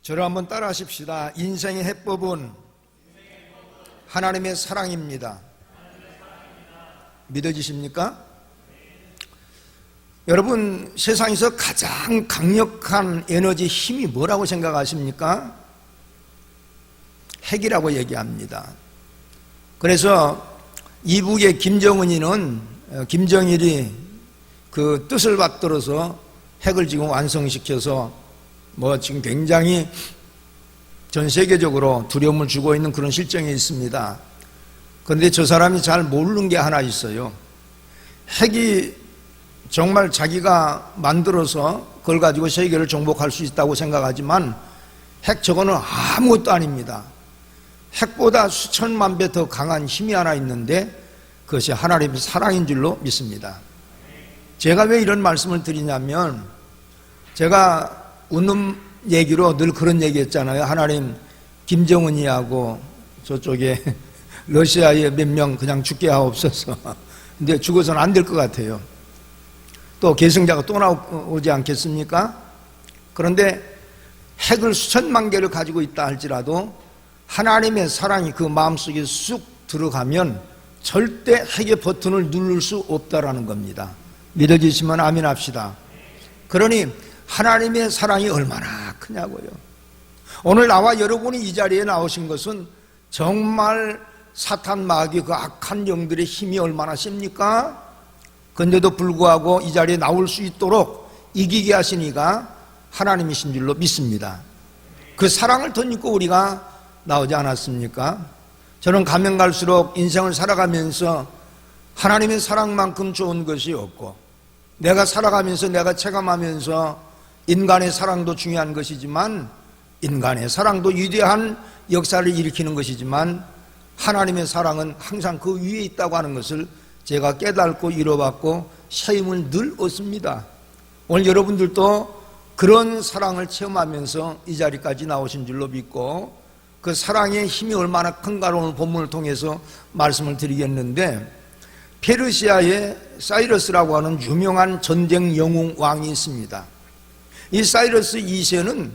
저를 한번 따라 하십시다. 인생의 해법은 하나님의 사랑입니다. 믿어지십니까? 여러분, 세상에서 가장 강력한 에너지 힘이 뭐라고 생각하십니까? 핵이라고 얘기합니다. 그래서 이북의 김정은이는 김정일이 그 뜻을 받들어서 핵을 지금 완성시켜서 지금 굉장히 전 세계적으로 두려움을 주고 있는 그런 실정이 있습니다. 그런데 저 사람이 잘 모르는 게 하나 있어요. 핵이 정말 자기가 만들어서 그걸 가지고 세계를 정복할 수 있다고 생각하지만 핵 저거는 아무것도 아닙니다. 핵보다 수천만 배 더 강한 힘이 하나 있는데 그것이 하나님의 사랑인 줄로 믿습니다. 제가 왜 이런 말씀을 드리냐면, 제가 웃는 얘기로 늘 그런 얘기 했잖아요. 하나님, 김정은이하고 저쪽에 러시아에 몇 명 그냥 죽게 하옵소서. 근데 죽어서는 안 될 것 같아요. 또 계승자가 또 나오지 않겠습니까? 그런데 핵을 수천만 개를 가지고 있다 할지라도 하나님의 사랑이 그 마음속에 쑥 들어가면 절대 핵의 버튼을 누를 수 없다라는 겁니다. 믿어지시면 아멘 합시다. 그러니 하나님의 사랑이 얼마나 크냐고요. 오늘 나와 여러분이 이 자리에 나오신 것은 정말 사탄 마귀 그 악한 영들의 힘이 얼마나 셉니까? 그런데도 불구하고 이 자리에 나올 수 있도록 이기게 하신 이가 하나님이신 줄로 믿습니다. 그 사랑을 덧입고 우리가 나오지 않았습니까? 저는 가면 갈수록 인생을 살아가면서 하나님의 사랑만큼 좋은 것이 없고, 내가 살아가면서 내가 체감하면서 인간의 사랑도 중요한 것이지만, 인간의 사랑도 위대한 역사를 일으키는 것이지만, 하나님의 사랑은 항상 그 위에 있다고 하는 것을 제가 깨닫고 이뤄봤고 새 힘을 늘 얻습니다. 오늘 여러분들도 그런 사랑을 체험하면서 이 자리까지 나오신 줄로 믿고, 그 사랑의 힘이 얼마나 큰가를 오늘 본문을 통해서 말씀을 드리겠는데, 페르시아에 사이러스라고 하는 유명한 전쟁 영웅 왕이 있습니다. 이 사이러스 2세는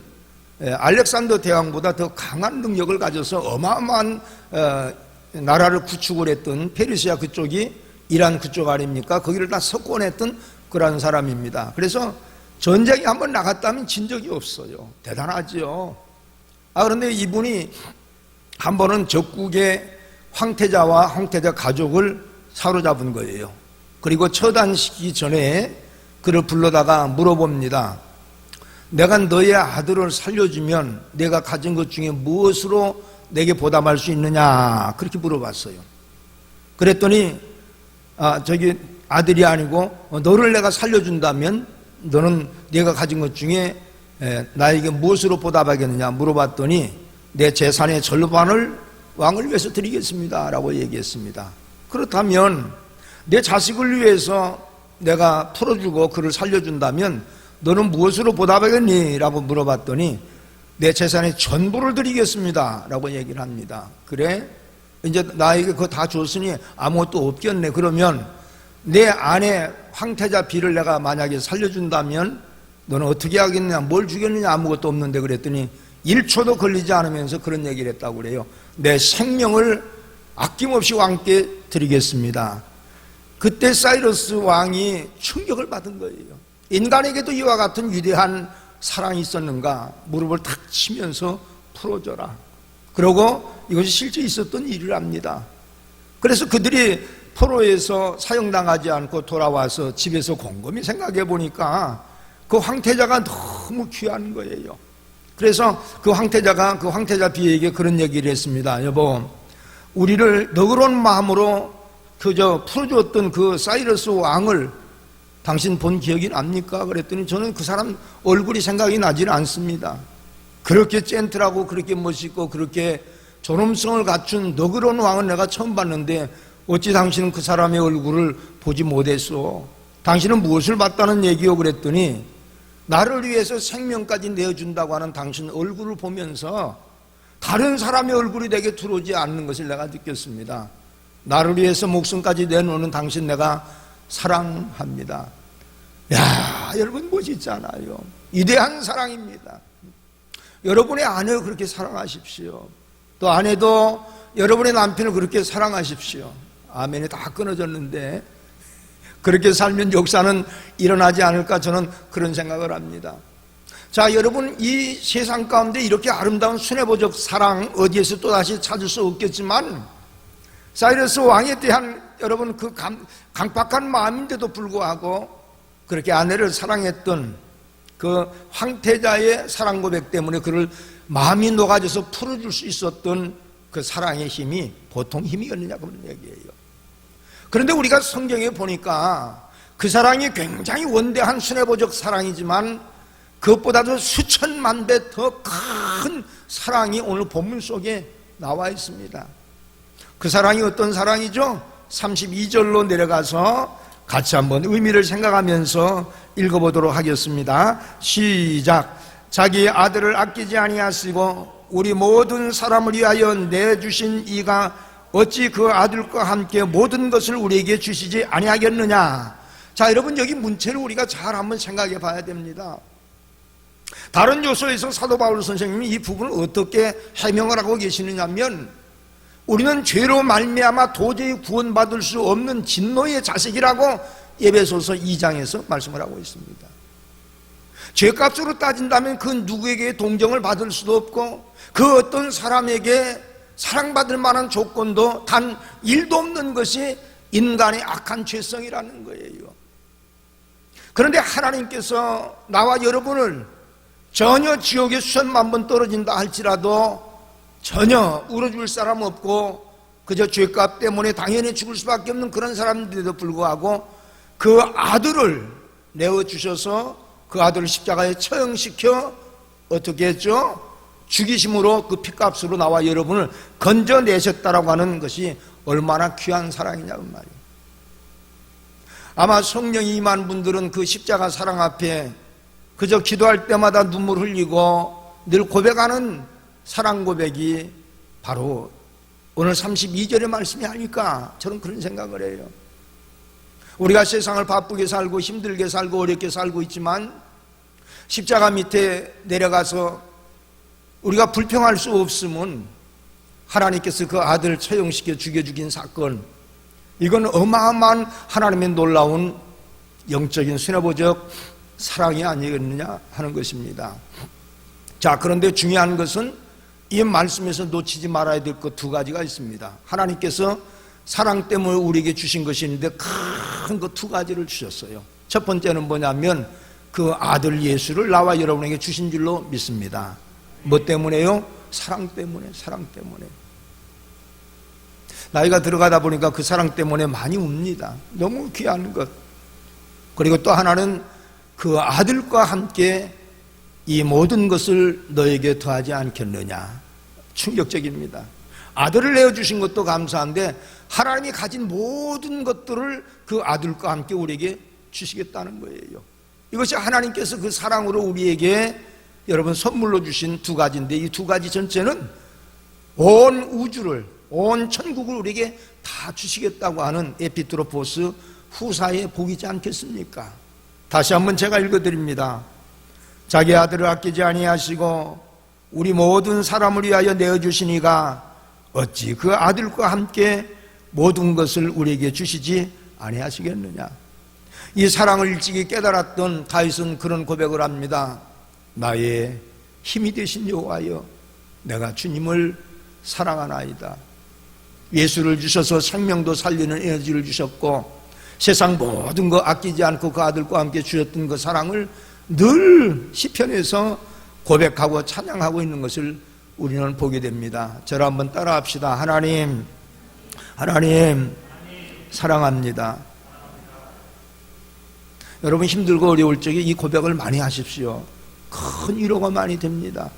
알렉산더 대왕보다 더 강한 능력을 가져서 어마어마한 나라를 구축을 했던, 페르시아 그쪽이 이란 그쪽 아닙니까? 거기를 다 석권했던 그런 사람입니다. 그래서 전쟁에 한번 나갔다면 진 적이 없어요. 대단하죠. 그런데 이분이 한 번은 적국의 황태자와 황태자 가족을 사로잡은 거예요. 그리고 처단시키기 전에 그를 불러다가 물어봅니다. 내가 너의 아들을 살려주면 내가 가진 것 중에 무엇으로 내게 보답할 수 있느냐, 그렇게 물어봤어요. 그랬더니 저기 아들이 아니고 너를 내가 살려준다면 너는 네가 가진 것 중에 나에게 무엇으로 보답하겠느냐 물어봤더니 내 재산의 절반을 왕을 위해서 드리겠습니다 라고 얘기했습니다. 그렇다면 내 자식을 위해서 내가 풀어주고 그를 살려준다면 너는 무엇으로 보답하겠니? 라고 물어봤더니 내 재산의 전부를 드리겠습니다 라고 얘기를 합니다. 그래? 이제 나에게 그거 다 줬으니 아무것도 없겠네. 그러면 내 아내 황태자 비를 내가 만약에 살려준다면 너는 어떻게 하겠느냐, 뭘 주겠느냐, 아무것도 없는데. 그랬더니 1초도 걸리지 않으면서 그런 얘기를 했다고 그래요. 내 생명을 아낌없이 왕께 드리겠습니다. 그때 사이러스 왕이 충격을 받은 거예요. 인간에게도 이와 같은 위대한 사랑이 있었는가? 무릎을 탁 치면서 풀어줘라. 그러고 이것이 실제 있었던 일이랍니다. 그래서 그들이 포로에서 사형당하지 않고 돌아와서 집에서 곰곰이 생각해 보니까 그 황태자가 너무 귀한 거예요. 그래서 그 황태자가 그 황태자 비에게 그런 얘기를 했습니다. 여보, 우리를 너그러운 마음으로 그저 풀어주었던 그 사이러스 왕을 당신 본 기억이 납니까? 그랬더니 저는 그 사람 얼굴이 생각이 나지는 않습니다. 그렇게 젠틀하고 그렇게 멋있고 그렇게 존엄성을 갖춘 너그러운 왕은 내가 처음 봤는데 어찌 당신은 그 사람의 얼굴을 보지 못했소? 당신은 무엇을 봤다는 얘기요? 그랬더니 나를 위해서 생명까지 내어준다고 하는 당신 얼굴을 보면서 다른 사람의 얼굴이 내게 들어오지 않는 것을 내가 느꼈습니다. 나를 위해서 목숨까지 내놓는 당신 내가 사랑합니다. 야, 여러분 멋있잖아요. 위대한 사랑입니다. 여러분의 아내를 그렇게 사랑하십시오. 또 아내도 여러분의 남편을 그렇게 사랑하십시오. 아멘이 다 끊어졌는데 그렇게 살면 역사는 일어나지 않을까, 저는 그런 생각을 합니다. 자, 여러분, 이 세상 가운데 이렇게 아름다운 순애보적 사랑 어디에서 또다시 찾을 수 없겠지만, 사이러스 왕에 대한 여러분 그 강박한 마음인데도 불구하고 그렇게 아내를 사랑했던 그 황태자의 사랑 고백 때문에 그를 마음이 녹아져서 풀어줄 수 있었던 그 사랑의 힘이 보통 힘이었느냐, 그런 얘기예요. 그런데 우리가 성경에 보니까 그 사랑이 굉장히 원대한 순애보적 사랑이지만 그것보다도 수천만 배 더 큰 사랑이 오늘 본문 속에 나와 있습니다. 그 사랑이 어떤 사랑이죠? 32절로 내려가서 같이 한번 의미를 생각하면서 읽어보도록 하겠습니다. 시작. 자기 아들을 아끼지 아니하시고 우리 모든 사람을 위하여 내주신 이가 어찌 그 아들과 함께 모든 것을 우리에게 주시지 아니하겠느냐. 자, 여러분, 여기 문체를 우리가 잘 한번 생각해 봐야 됩니다. 다른 요소에서 사도 바울 선생님이 이 부분을 어떻게 해명을 하고 계시느냐면, 우리는 죄로 말미암아 도저히 구원받을 수 없는 진노의 자식이라고 에베소서 2장에서 말씀을 하고 있습니다. 죄값으로 따진다면 그 누구에게 동정을 받을 수도 없고 그 어떤 사람에게 사랑받을 만한 조건도 단 1도 없는 것이 인간의 악한 죄성이라는 거예요. 그런데 하나님께서 나와 여러분을 전혀 지옥에 수천만 번 떨어진다 할지라도 전혀 울어줄 사람 없고 그저 죄값 때문에 당연히 죽을 수밖에 없는 그런 사람들에도 불구하고 그 아들을 내어주셔서 그 아들을 십자가에 처형시켜 어떻게 했죠? 죽이심으로 그 피값으로 나와 여러분을 건져내셨다라고 하는 것이 얼마나 귀한 사랑이냐고 말이에요. 아마 성령이 임한 분들은 그 십자가 사랑 앞에 그저 기도할 때마다 눈물 흘리고 늘 고백하는 사랑 고백이 바로 오늘 32절의 말씀이 아닐까, 저는 그런 생각을 해요. 우리가 세상을 바쁘게 살고 힘들게 살고 어렵게 살고 있지만 십자가 밑에 내려가서 우리가 불평할 수 없으면 하나님께서 그 아들을 처형시켜 죽인 사건, 이건 어마어마한 하나님의 놀라운 영적인 순애보적 사랑이 아니겠느냐 하는 것입니다. 자, 그런데 중요한 것은 이 말씀에서 놓치지 말아야 될 것 두 가지가 있습니다. 하나님께서 사랑 때문에 우리에게 주신 것이 있는데 큰 것 두 가지를 주셨어요. 첫 번째는 뭐냐면 그 아들 예수를 나와 여러분에게 주신 줄로 믿습니다. 뭐 때문에요? 사랑 때문에, 사랑 때문에. 나이가 들어가다 보니까 그 사랑 때문에 많이 웁니다. 너무 귀한 것. 그리고 또 하나는 그 아들과 함께 이 모든 것을 너에게 더하지 않겠느냐. 충격적입니다. 아들을 내어주신 것도 감사한데 하나님이 가진 모든 것들을 그 아들과 함께 우리에게 주시겠다는 거예요. 이것이 하나님께서 그 사랑으로 우리에게 여러분 선물로 주신 두 가지인데, 이 두 가지 전체는 온 우주를, 온 천국을 우리에게 다 주시겠다고 하는 에피트로포스 후사의 복이지 않겠습니까? 다시 한번 제가 읽어드립니다. 자기 아들을 아끼지 아니하시고 우리 모든 사람을 위하여 내어주시니가 어찌 그 아들과 함께 모든 것을 우리에게 주시지 아니하시겠느냐. 이 사랑을 일찍이 깨달았던 다윗은 그런 고백을 합니다. 나의 힘이 되신 여호와여, 내가 주님을 사랑하나이다. 예수를 주셔서 생명도 살리는 에너지를 주셨고 세상 모든 거 아끼지 않고 그 아들과 함께 주셨던 그 사랑을 늘 시편에서 고백하고 찬양하고 있는 것을 우리는 보게 됩니다. 저를 한번 따라합시다. 하나님 사랑합니다. 여러분 힘들고 어려울 적에 이 고백을 많이 하십시오. 큰 위로가 많이 됩니다.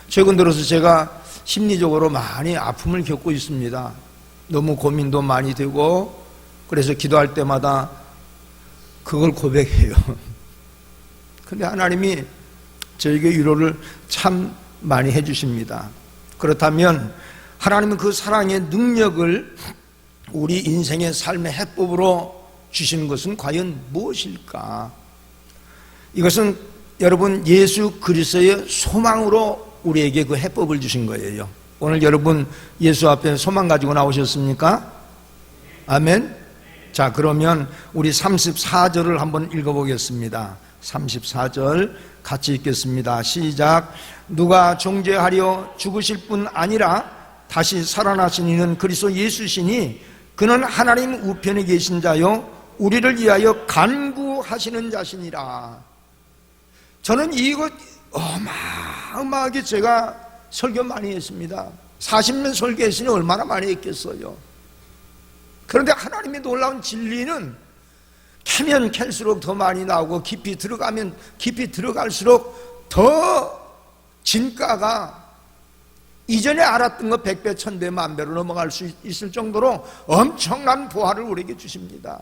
최근 들어서 제가 심리적으로 많이 아픔을 겪고 있습니다. 너무 고민도 많이 되고 그래서 기도할 때마다 그걸 고백해요. 근데 하나님이 저에게 위로를 참 많이 해주십니다. 그렇다면 하나님은 그 사랑의 능력을 우리 인생의 삶의 해법으로 주시는 것은 과연 무엇일까? 이것은 여러분 예수 그리스도의 소망으로 우리에게 그 해법을 주신 거예요. 오늘 여러분 예수 앞에 소망 가지고 나오셨습니까? 아멘. 자, 그러면 우리 34절을 한번 읽어보겠습니다. 34절 같이 읽겠습니다. 시작. 누가 정죄하려 죽으실 뿐 아니라 다시 살아나신 이는 그리스도 예수시니 그는 하나님 우편에 계신 자요 우리를 위하여 간구하시는 자시니라. 저는 이거 어마어마하게 제가 설교 많이 했습니다. 40년 설교했으니 얼마나 많이 했겠어요. 그런데 하나님의 놀라운 진리는 캐면 캘수록 더 많이 나오고 깊이 들어가면 깊이 들어갈수록 더 진가가 이전에 알았던 거 100배, 1000배, 만배로 넘어갈 수 있을 정도로 엄청난 보화를 우리에게 주십니다.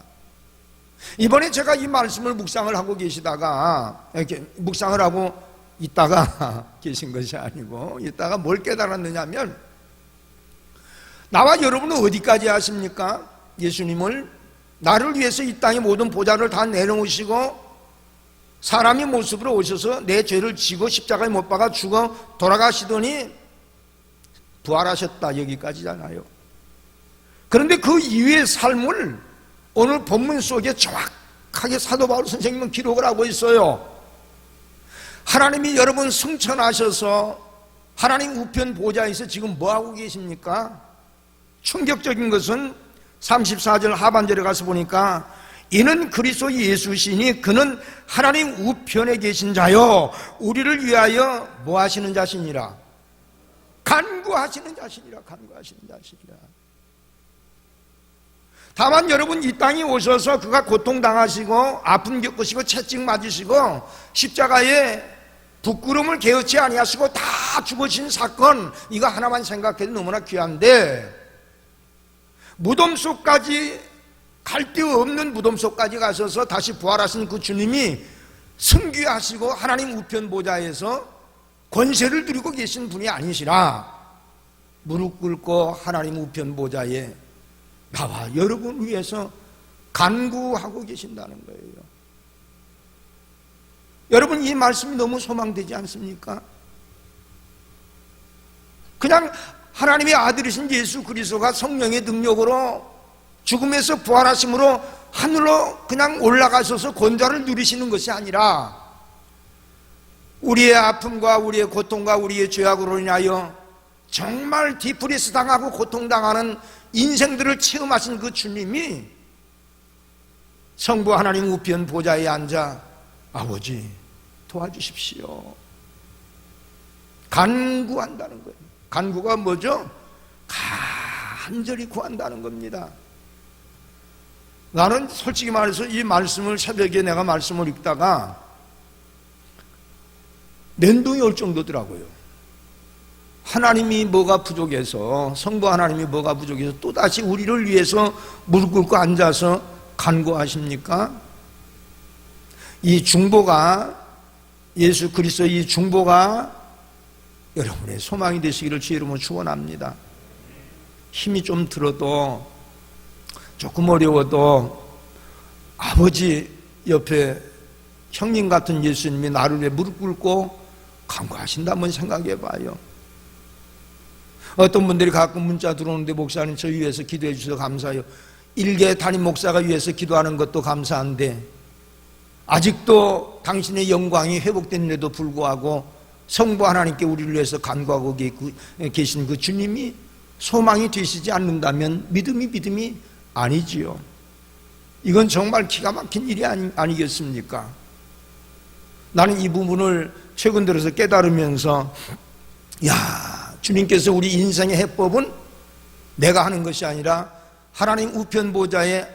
이번에 제가 이 말씀을 묵상을 하고 계시다가 이렇게 묵상을 하고 있다가 계신 것이 아니고 있다가 뭘 깨달았느냐면 나와 여러분은 어디까지 하십니까? 예수님을 나를 위해서 이 땅의 모든 보좌를 다 내놓으시고 사람의 모습으로 오셔서 내 죄를 지고 십자가에 못 박아 죽어 돌아가시더니 부활하셨다 여기까지잖아요. 그런데 그 이후의 삶을 오늘 본문 속에 정확하게 사도 바울 선생님은 기록을 하고 있어요. 하나님이 여러분 승천하셔서 하나님 우편 보좌에서 지금 뭐하고 계십니까? 충격적인 것은 34절 하반절에 가서 보니까 이는 그리스도 예수시니 그는 하나님 우편에 계신 자요 우리를 위하여 뭐 하시는 자시니라? 간구하시는 자시니라. 간구하시는 자시니라. 다만 여러분 이 땅에 오셔서 그가 고통당하시고 아픔 겪으시고 채찍 맞으시고 십자가에 부끄러움을 개의치 아니하시고 다 죽으신 사건 이거 하나만 생각해도 너무나 귀한데 무덤 속까지 갈 데 없는 무덤 속까지 가셔서 다시 부활하신 그 주님이 승귀하시고 하나님 우편 보좌에서 권세를 누리고 계신 분이 아니시라 무릎 꿇고 하나님 우편 보좌에 나와 여러분 위해서 간구하고 계신다는 거예요. 여러분 이 말씀이 너무 소망되지 않습니까? 그냥 하나님의 아들이신 예수 그리스도가 성령의 능력으로 죽음에서 부활하심으로 하늘로 그냥 올라가셔서 권좌를 누리시는 것이 아니라 우리의 아픔과 우리의 고통과 우리의 죄악으로 인하여 정말 디프레스 당하고 고통당하는 인생들을 체험하신 그 주님이 성부 하나님 우편 보좌에 앉아 아버지 도와주십시오 간구한다는 거예요. 간구가 뭐죠? 간절히 구한다는 겁니다. 나는 솔직히 말해서 이 말씀을 새벽에 내가 말씀을 읽다가 면동이 올 정도더라고요. 하나님이 뭐가 부족해서 성부 하나님이 뭐가 부족해서 또다시 우리를 위해서 무릎 꿇고 앉아서 간구하십니까? 이 중보가 예수 그리스도의 이 중보가 여러분의 소망이 되시기를 주의 이름으로 축원합니다. 힘이 좀 들어도 조금 어려워도 아버지 옆에 형님 같은 예수님이 나를 위해 무릎 꿇고 간구하신다 한번 생각해 봐요. 어떤 분들이 가끔 문자 들어오는데 목사님 저 위해서 기도해 주셔서 감사해요. 일개 담임 목사가 위해서 기도하는 것도 감사한데 아직도 당신의 영광이 회복됐는데도 불구하고 성부 하나님께 우리를 위해서 간구하고 계신 그 주님이 소망이 되시지 않는다면 믿음이 아니지요. 이건 정말 기가 막힌 일이 아니겠습니까? 나는 이 부분을 최근 들어서 깨달으면서 야, 주님께서 우리 인생의 해법은 내가 하는 것이 아니라 하나님 우편 보좌에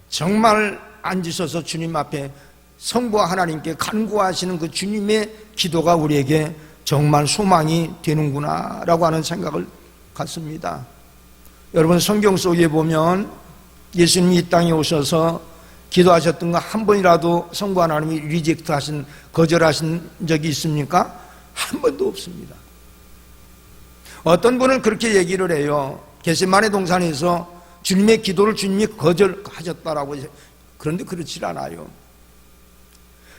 정말 앉으셔서 주님 앞에 성부와 하나님께 간구하시는 그 주님의 기도가 우리에게 정말 소망이 되는구나 라고 하는 생각을 갖습니다. 여러분 성경 속에 보면 예수님이 이 땅에 오셔서 기도하셨던 거 한 번이라도 성부 하나님이 리젝트하신 거절하신 적이 있습니까? 한 번도 없습니다. 어떤 분은 그렇게 얘기를 해요. 겟세마네 동산에서 주님의 기도를 주님이 거절하셨다라고. 그런데 그렇지 않아요.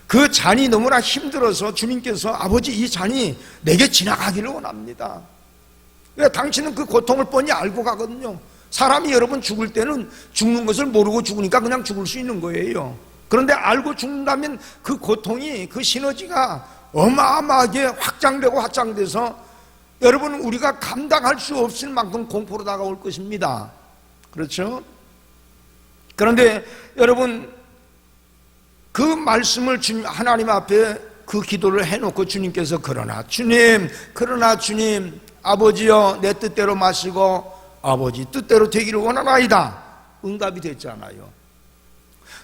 그 잔이 너무나 힘들어서 주님께서 아버지 이 잔이 내게 지나가기를 원합니다. 왜? 당신은 그 고통을 뻔히 알고 가거든요. 사람이 여러분 죽을 때는 죽는 것을 모르고 죽으니까 그냥 죽을 수 있는 거예요. 그런데 알고 죽는다면 그 고통이, 그 시너지가 어마어마하게 확장돼서 여러분 우리가 감당할 수 없을 만큼 공포로 다가올 것입니다. 그렇죠? 그런데 여러분 그 말씀을 하나님 앞에 그 기도를 해놓고 주님께서 그러나 주님 아버지여 내 뜻대로 마시고 아버지 뜻대로 되기를 원하나이다. 응답이 됐잖아요.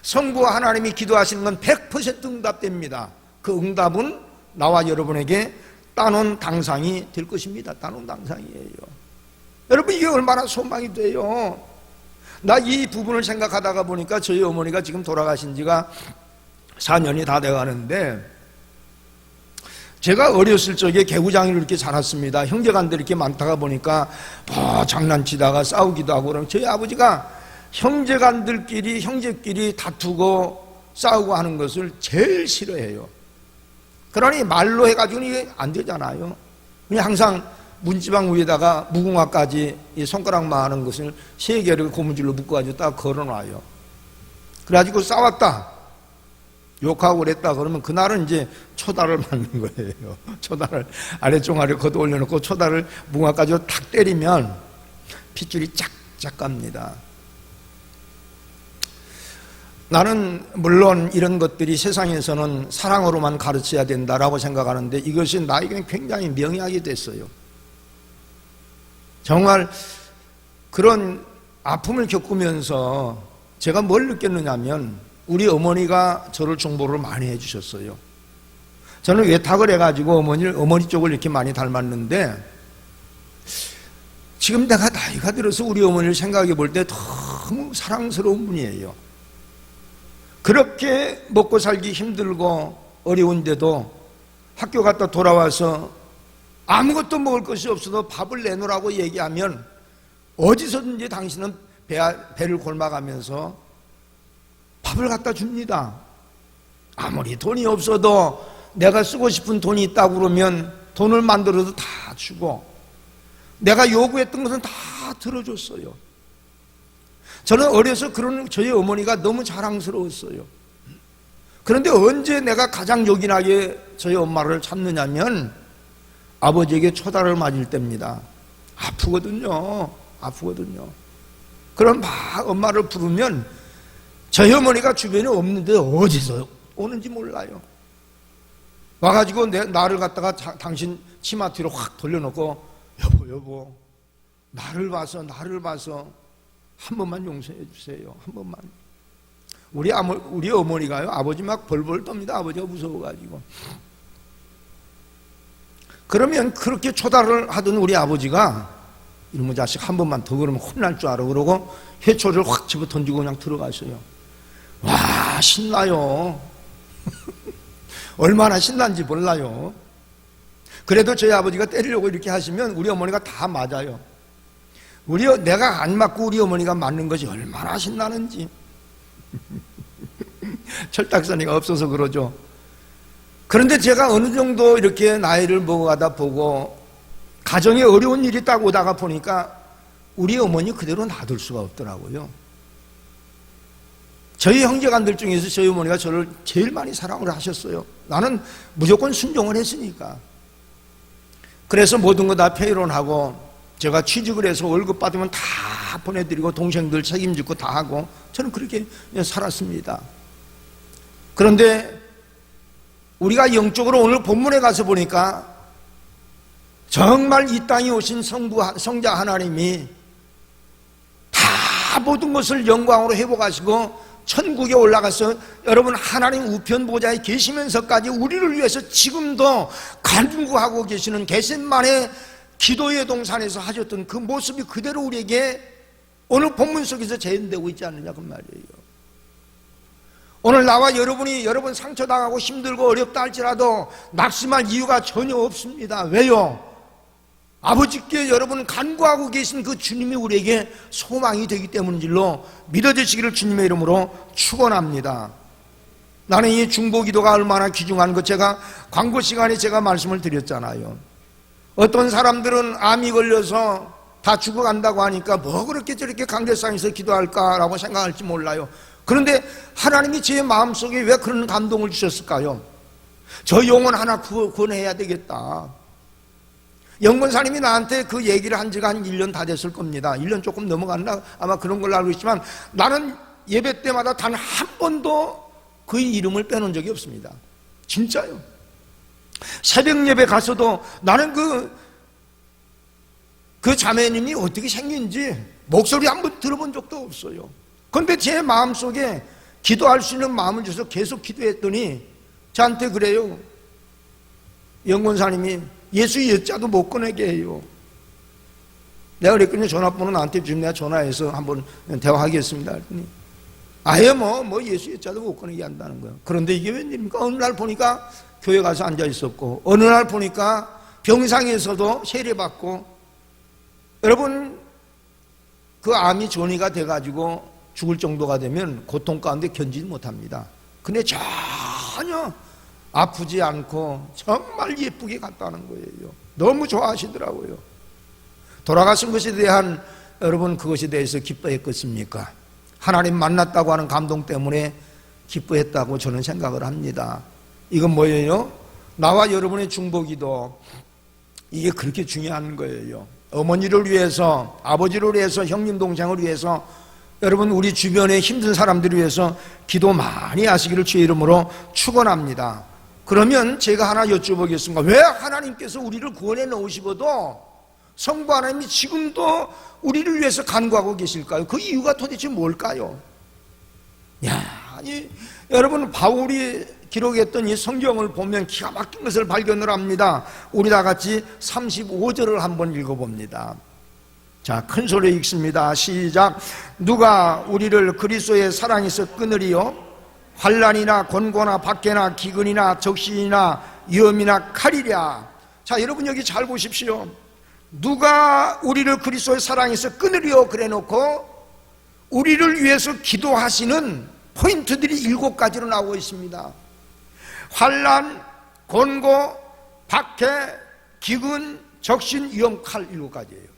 성부와 하나님이 기도하시는 건 100% 응답됩니다. 그 응답은 나와 여러분에게 따놓은 당상이 될 것입니다. 따놓은 당상이에요. 여러분 이게 얼마나 소망이 돼요. 나 이 부분을 생각하다가 보니까 저희 어머니가 지금 돌아가신 지가 4년이 다 돼가는데, 제가 어렸을 적에 개구장이로 이렇게 자랐습니다. 형제간들이 이렇게 많다가 보니까 장난치다가 싸우기도 하고, 그럼 저희 아버지가 형제끼리 다투고 싸우고 하는 것을 제일 싫어해요. 그러니 말로 해가지고는 이게 안 되잖아요. 그냥 항상 문지방 위에다가 무궁화까지 이 손가락만 하는 것을 3개를 고무줄로 묶어가지고 딱 걸어놔요. 그래가지고 싸웠다, 욕하고 그랬다 그러면 그날은 이제 초다를 맞는 거예요. 초다를 아래쪽아래 걷어 올려놓고 초다를 무궁화까지로 탁 때리면 핏줄이 쫙쫙 갑니다. 나는 물론 이런 것들이 세상에서는 사랑으로만 가르쳐야 된다라고 생각하는데 이것이 나에게는 굉장히 명약이 됐어요. 정말 그런 아픔을 겪으면서 제가 뭘 느꼈느냐면 우리 어머니가 저를 중보를 많이 해주셨어요. 저는 외탁을 해가지고 어머니 쪽을 이렇게 많이 닮았는데 지금 내가 나이가 들어서 우리 어머니를 생각해 볼 때 너무 사랑스러운 분이에요. 그렇게 먹고 살기 힘들고 어려운데도 학교 갔다 돌아와서 아무것도 먹을 것이 없어도 밥을 내놓으라고 얘기하면 어디서든지 당신은 배를 골마가면서 밥을 갖다 줍니다. 아무리 돈이 없어도 내가 쓰고 싶은 돈이 있다고 그러면 돈을 만들어도 다 주고, 내가 요구했던 것은 다 들어줬어요. 저는 어려서 그런 저희 어머니가 너무 자랑스러웠어요. 그런데 언제 내가 가장 요긴하게 저희 엄마를 찾느냐면 아버지에게 초다를 맞을 때입니다. 아프거든요. 그럼 막 엄마를 부르면 저희 어머니가 주변에 없는데 어디서 오는지 몰라요. 와가지고 나를 갖다가 당신 치마 뒤로 확 돌려놓고 여보 나를 봐서 한 번만 용서해 주세요. 한 번만. 우리 어머니가요, 아버지 막 벌벌 떱니다. 아버지가 무서워가지고. 그러면 그렇게 초다를 하던 우리 아버지가 이놈의 자식 한 번만 더 그러면 혼날 줄 알아. 그러고 회초리를 확 집어 던지고 그냥 들어가셔요. 와, 신나요. 얼마나 신난지 몰라요. 그래도 저희 아버지가 때리려고 이렇게 하시면 우리 어머니가 다 맞아요. 내가 안 맞고 우리 어머니가 맞는 것이 얼마나 신나는지. 철딱서니가 없어서 그러죠. 그런데 제가 어느 정도 이렇게 나이를 먹어가다 보고 가정에 어려운 일이 딱 오다가 보니까 우리 어머니 그대로 놔둘 수가 없더라고요. 저희 형제간들 중에서 저희 어머니가 저를 제일 많이 사랑을 하셨어요. 나는 무조건 순종을 했으니까. 그래서 모든 거 다 페이론하고 제가 취직을 해서 월급 받으면 다 보내드리고 동생들 책임지고 다 하고 저는 그렇게 살았습니다. 그런데 우리가 영적으로 오늘 본문에 가서 보니까 정말 이 땅에 오신 성자 하나님이 다 모든 것을 영광으로 회복하시고 천국에 올라가서 여러분 하나님 우편 보좌에 계시면서까지 우리를 위해서 지금도 간구하고 계시는 겟셋마네 기도의 동산에서 하셨던 그 모습이 그대로 우리에게 오늘 본문 속에서 재현되고 있지 않느냐 그 말이에요. 오늘 나와 여러분 상처당하고 힘들고 어렵다 할지라도 낙심할 이유가 전혀 없습니다. 왜요? 아버지께 여러분 간구하고 계신 그 주님이 우리에게 소망이 되기 때문인 줄로 믿어지시기를 주님의 이름으로 축원합니다. 나는 이 중보기도가 얼마나 귀중한 것, 제가 광고 시간에 제가 말씀을 드렸잖아요. 어떤 사람들은 암이 걸려서 다 죽어간다고 하니까 뭐 그렇게 저렇게 강대상에서 기도할까라고 생각할지 몰라요. 그런데 하나님이 제 마음속에 왜 그런 감동을 주셨을까요? 저 영혼 하나 구원해야 되겠다. 영권사님이 나한테 그 얘기를 한 지가 한 1년 다 됐을 겁니다. 1년 조금 넘어갔나? 아마 그런 걸로 알고 있지만 나는 예배 때마다 단 한 번도 그의 이름을 빼놓은 적이 없습니다. 진짜요. 새벽 예배 가서도 나는 그 자매님이 어떻게 생긴지 목소리 한번 들어본 적도 없어요. 그런데 제 마음속에 기도할 수 있는 마음을 줘서 계속 기도했더니 저한테 그래요. 영권사님이 예수 여자도 못 꺼내게 해요. 내가 그랬거든요. 전화번호 나한테 주면 내가 전화해서 한번 대화하겠습니다 했더니 아예 뭐 예수 여자도 못 꺼내게 한다는 거예요. 그런데 이게 웬일입니까? 어느 날 보니까 교회 가서 앉아 있었고, 어느 날 보니까 병상에서도 세례받고, 여러분 그 암이 전이가 돼가지고 죽을 정도가 되면 고통 가운데 견디지 못합니다. 근데 전혀 아프지 않고 정말 예쁘게 갔다는 거예요. 너무 좋아하시더라고요. 돌아가신 것에 대한, 여러분 그것에 대해서 기뻐했겠습니까? 하나님 만났다고 하는 감동 때문에 기뻐했다고 저는 생각을 합니다. 이건 뭐예요? 나와 여러분의 중보기도, 이게 그렇게 중요한 거예요. 어머니를 위해서, 아버지를 위해서, 형님 동생을 위해서, 여러분 우리 주변에 힘든 사람들을 위해서 기도 많이 하시기를 주의 이름으로 축원합니다. 그러면 제가 하나 여쭤보겠습니다. 왜 하나님께서 우리를 구원해 놓으시고도 성부 하나님이 지금도 우리를 위해서 간구하고 계실까요? 그 이유가 도대체 뭘까요? 여러분 바울이 기록했던 이 성경을 보면 기가 막힌 것을 발견을 합니다. 우리 다 같이 35절을 한번 읽어봅니다. 자, 큰 소리로 읽습니다. 시작. 누가 우리를 그리스도의 사랑에서 끊으리요? 환난이나 권고나 박해나 기근이나 적신이나 위험이나 칼이랴. 자, 여러분 여기 잘 보십시오. 누가 우리를 그리스도의 사랑에서 끊으려 그래 놓고 우리를 위해서 기도하시는 포인트들이 7가지로 나오고 있습니다. 환난, 권고, 박해, 기근, 적신, 위험, 칼 7가지예요.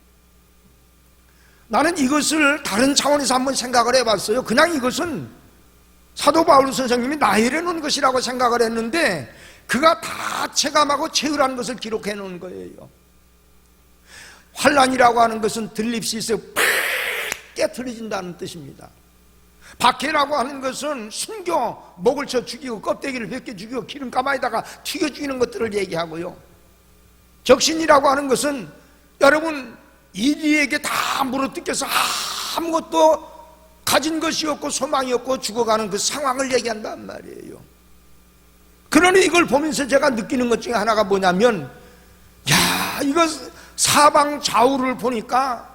나는 이것을 다른 차원에서 한번 생각을 해봤어요. 그냥 이것은 사도 바울 선생님이 나열해 놓은 것이라고 생각을 했는데 그가 다 체감하고 체휼한 것을 기록해 놓은 거예요. 환난이라고 하는 것은 들립시에서 팍 깨트려진다는 뜻입니다. 박해라고 하는 것은 숨겨 목을 쳐 죽이고 껍데기를 벗겨 죽이고 기름가마에다가 튀겨 죽이는 것들을 얘기하고요. 적신이라고 하는 것은 여러분 이리에게 다 물어뜯겨서 아무것도 가진 것이 없고 소망이 없고 죽어가는 그 상황을 얘기한단 말이에요. 그러니 이걸 보면서 제가 느끼는 것 중에 하나가 뭐냐면, 이거 사방 좌우를 보니까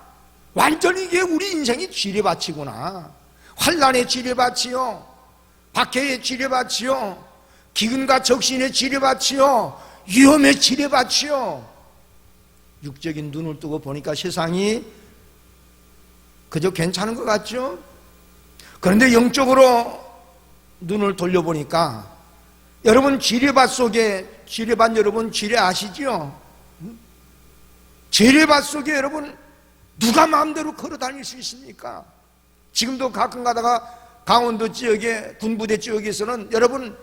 완전히 이게 우리 인생이 지뢰밭이구나. 환난의 지뢰밭이요, 박해의 지뢰밭이요, 기근과 적신의 지뢰밭이요, 위험의 지뢰밭이요. 육적인 눈을 뜨고 보니까 세상이 그저 괜찮은 것 같죠? 그런데 영적으로 눈을 돌려보니까 여러분 지뢰밭 속에, 지뢰밭 여러분 지뢰 아시죠? 지뢰밭 속에 여러분 누가 마음대로 걸어 다닐 수 있습니까? 지금도 가끔 가다가 강원도 지역에 군부대 지역에서는 여러분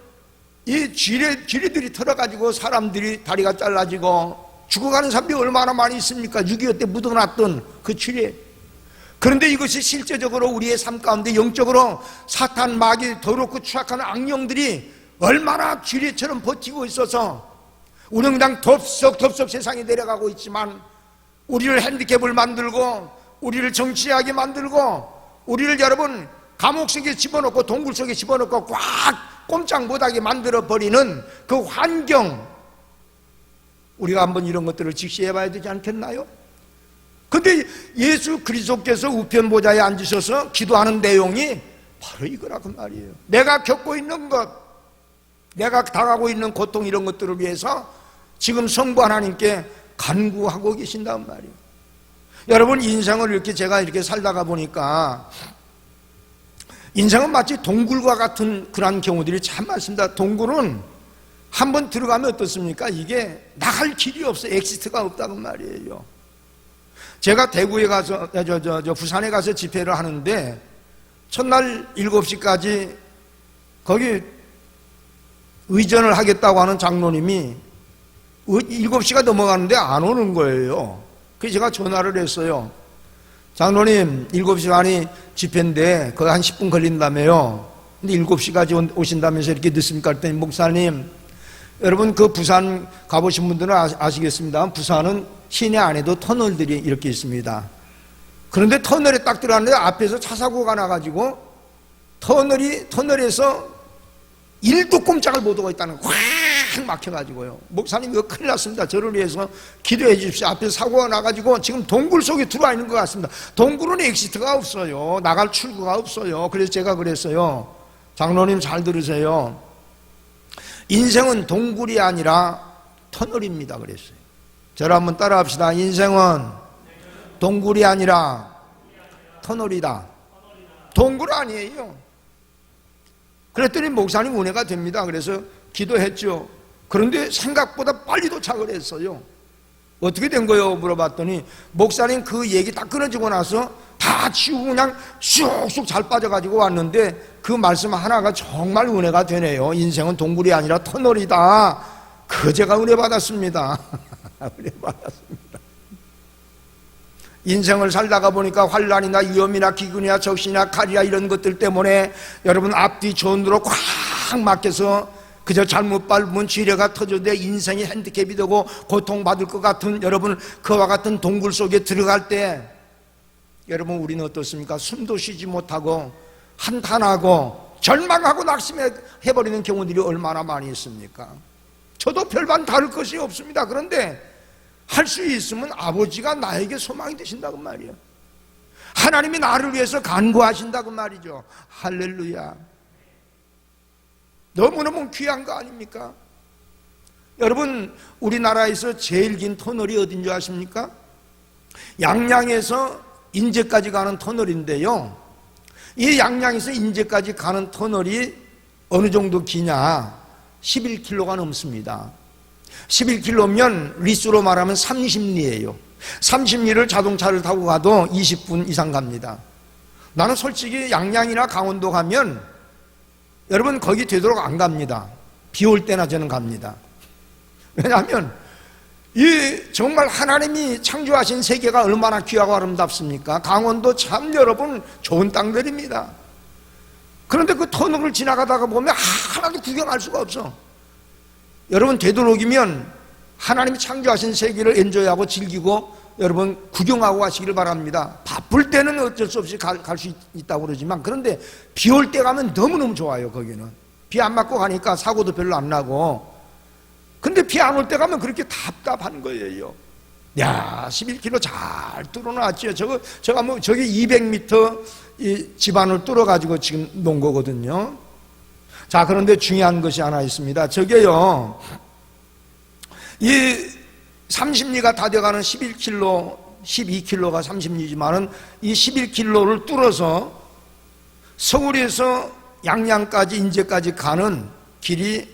이 지뢰들이 털어가지고 사람들이 다리가 잘라지고 죽어가는 사람들이 얼마나 많이 있습니까? 6.25 때 묻어놨던 그 지뢰. 그런데 이것이 실제적으로 우리의 삶 가운데 영적으로 사탄, 마귀, 더럽고 추악한 악령들이 얼마나 지뢰처럼 버티고 있어서 우리는 그냥 덥석 세상에 내려가고 있지만 우리를 핸디캡을 만들고 우리를 정치하게 만들고 우리를 여러분 감옥 속에 집어넣고 동굴 속에 집어넣고 꽉 꼼짝 못하게 만들어버리는 그 환경, 우리가 한번 이런 것들을 직시해 봐야 되지 않겠나요? 근데 예수 그리스도께서 우편 보좌에 앉으셔서 기도하는 내용이 바로 이거라고 말이에요. 내가 겪고 있는 것, 내가 당하고 있는 고통 이런 것들을 위해서 지금 성부 하나님께 간구하고 계신단 말이에요. 여러분 인생을 이렇게 제가 이렇게 살다가 보니까 인생은 마치 동굴과 같은 그런 경우들이 참 많습니다. 동굴은 한번 들어가면 어떻습니까? 이게 나갈 길이 없어. 엑시트가 없다는 말이에요. 제가 대구에 가서 부산에 가서 집회를 하는데 첫날 7시까지 거기 의전을 하겠다고 하는 장로님이 7시가 넘어가는데 안 오는 거예요. 그래서 제가 전화를 했어요. 장로님, 7시 반이 집회인데 거의 한 10분 걸린다며요. 근데 7시까지 오신다면서 이렇게 늦습니까? 그랬더니 목사님, 여러분 그 부산 가보신 분들은 아시겠습니다. 부산은 시내 안에도 터널들이 이렇게 있습니다. 그런데 터널에 딱 들어갔는데 앞에서 차 사고가 나가지고 터널에서 1도 꼼짝을 못하고 있다는 거예요. 확 막혀가지고요. 목사님 이거 큰일 났습니다. 저를 위해서 기도해 주십시오. 앞에서 사고가 나가지고 지금 동굴 속에 들어와 있는 것 같습니다. 동굴은 엑시트가 없어요. 나갈 출구가 없어요. 그래서 제가 그랬어요. 장로님 잘 들으세요. 인생은 동굴이 아니라 터널입니다. 그랬어요. 저를 한번 따라 합시다. 인생은 동굴이 아니라 터널이다. 동굴 아니에요. 그랬더니 목사님 은혜가 됩니다. 그래서 기도했죠. 그런데 생각보다 빨리 도착을 했어요. 어떻게 된 거예요? 물어봤더니 목사님 그 얘기 다 끊어지고 나서 다 치우고 그냥 쑥쑥 잘 빠져가지고 왔는데 그 말씀 하나가 정말 은혜가 되네요. 인생은 동굴이 아니라 터널이다. 그 제가 은혜 받았습니다. 은혜 받았습니다. 인생을 살다가 보니까 환난이나 위험이나 기근이나 적신이나 칼이나 이런 것들 때문에 여러분 앞뒤 전으로 꽉 막혀서 그저 잘못 밟으면 지뢰가 터져도 인생이 핸디캡이 되고 고통받을 것 같은 여러분 그와 같은 동굴 속에 들어갈 때 여러분 우리는 어떻습니까? 숨도 쉬지 못하고 한탄하고 절망하고 낙심해버리는 경우들이 얼마나 많이 있습니까? 저도 별반 다를 것이 없습니다. 그런데 할 수 있으면 아버지가 나에게 소망이 되신다고 말이에요. 하나님이 나를 위해서 간구하신다고 말이죠. 할렐루야. 너무너무 귀한 거 아닙니까? 여러분 우리나라에서 제일 긴 터널이 어딘 줄 아십니까? 양양에서 인제까지 가는 터널인데요, 이 양양에서 인제까지 가는 터널이 어느 정도 기냐? 11km가 넘습니다. 11km면 리수로 말하면 30리예요 30리를 자동차를 타고 가도 20분 이상 갑니다. 나는 솔직히 양양이나 강원도 가면 여러분 거기 되도록 안 갑니다. 비 올 때나 저는 갑니다. 왜냐하면 이 정말 하나님이 창조하신 세계가 얼마나 귀하고 아름답습니까? 강원도 참 여러분 좋은 땅들입니다. 그런데 그 터널을 지나가다가 보면 하나도 구경할 수가 없어. 여러분 되도록이면 하나님이 창조하신 세계를 엔조이하고 즐기고 여러분 구경하고 가시기를 바랍니다. 바쁠 때는 어쩔 수 없이 갈 수 있다고 그러지만 그런데 비 올 때 가면 너무너무 좋아요. 거기는 비 안 맞고 가니까 사고도 별로 안 나고. 근데 비 안 올 때 가면 그렇게 답답한 거예요. 야, 11km 잘 뚫어놨죠. 저가 뭐 저기 200m 이 집안을 뚫어가지고 지금 놓은 거거든요. 자, 그런데 중요한 것이 하나 있습니다. 저게요, 이 30리가 다 돼가는 11km, 12km가 30리지만은 이 11km를 뚫어서 서울에서 양양까지 인제까지 가는 길이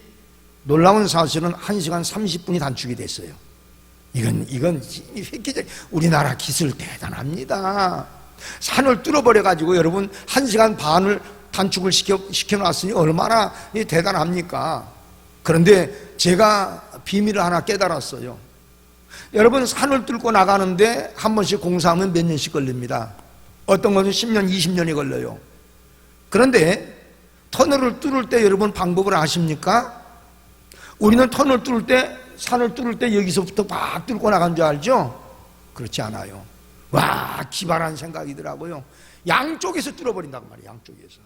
놀라운 사실은 1시간 30분이 단축이 됐어요. 이건 획기적, 우리나라 기술 대단합니다. 산을 뚫어버려가지고 여러분 1시간 반을 단축을 시켜놨으니 얼마나 대단합니까? 그런데 제가 비밀을 하나 깨달았어요. 여러분 산을 뚫고 나가는데 한 번씩 공사하면 몇 년씩 걸립니다. 어떤 것은 10년, 20년이 걸려요. 그런데 터널을 뚫을 때 여러분 방법을 아십니까? 우리는 터널 뚫을 때, 산을 뚫을 때 여기서부터 막 뚫고 나간 줄 알죠? 그렇지 않아요. 와, 기발한 생각이더라고요. 양쪽에서 뚫어버린다고 말이에요. 양쪽에서.